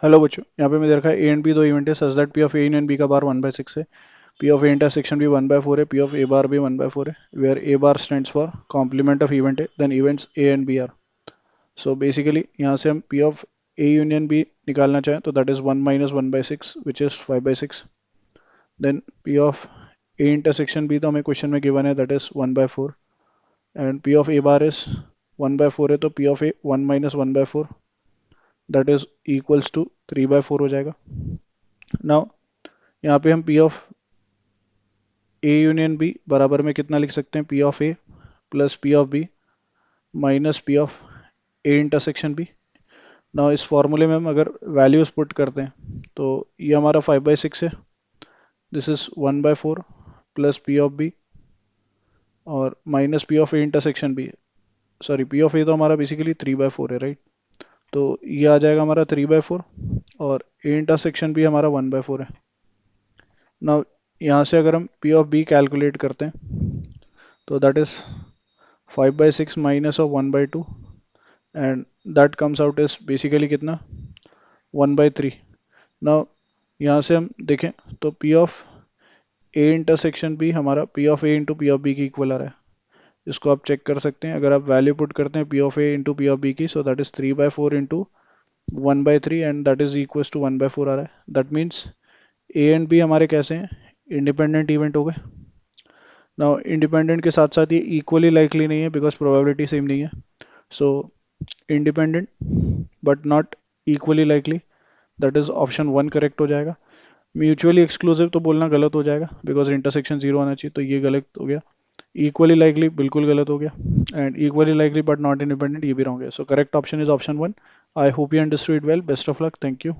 Hello बच्चों, यहाँ पे मैंने रखा है ए एंड बी दो इवेंट है such that P of A in and B का बार 1/6 है, पी ऑफ ए इंटरसेक्शन भी 1/4 है, पी ऑफ ए बार भी 1/4 है, where A bar stands for complement of event है, then events A and B are. So basically यहाँ से हम P of A union B निकालना चाहें तो that is 1 - 1/6 which is 5/6। Then P of A intersection B तो हमें question में गिवन है that is 1/4, and P of A bar is 1/4 है तो P of A 1 - 1/4 that is equals to 3/4 हो जाएगा। नाउ यहाँ पे हम P of A union B बराबर में कितना लिख सकते हैं, P of A plus P of B minus P of A intersection B. ना इस फॉर्मूले में हम अगर वैल्यूज पुट करते हैं तो ये हमारा 5/6 है, this is 1/4 plus P of B और minus P of A intersection B. Sorry, P of A तो हमारा बेसिकली 3/4 है, राइट। तो ये आ जाएगा हमारा 3/4 और ए इंटरसेक्शन भी हमारा 1/4 है। ना यहाँ से अगर हम पी ऑफ बी कैलकुलेट करते हैं तो that is 5/6 minus of 1/2 and that comes out is basically कितना, 1/3। नाउ यहाँ से हम देखें तो पी ऑफ ए इंटरसेक्शन भी हमारा P of A into P of B की इक्वल आ रहा है। इसको आप चेक कर सकते हैं, अगर आप वैल्यू पुट करते हैं P of A into P of B की, so that is 3/4 into 1/3 and that is equal to 1/4 आ रहा है। That means A and B हमारे कैसे हैं, इंडिपेंडेंट इवेंट हो गए। नाउ इंडिपेंडेंट के साथ साथ ये इक्वली लाइकली नहीं है बिकॉज प्रोबेबिलिटी सेम नहीं है। सो independent but not equally likely, that is option 1 correct हो जाएगा। म्यूचुअली एक्सक्लूसिव तो बोलना गलत हो जाएगा बिकॉज इंटरसेक्शन जीरो आना चाहिए, तो ये गलत हो गया। इक्वली लाइकली बिल्कुल गलत हो गया, and equally likely but not independent ये भी रॉन्ग है। So correct option is option 1। I hope you understood well, best of luck, thank you.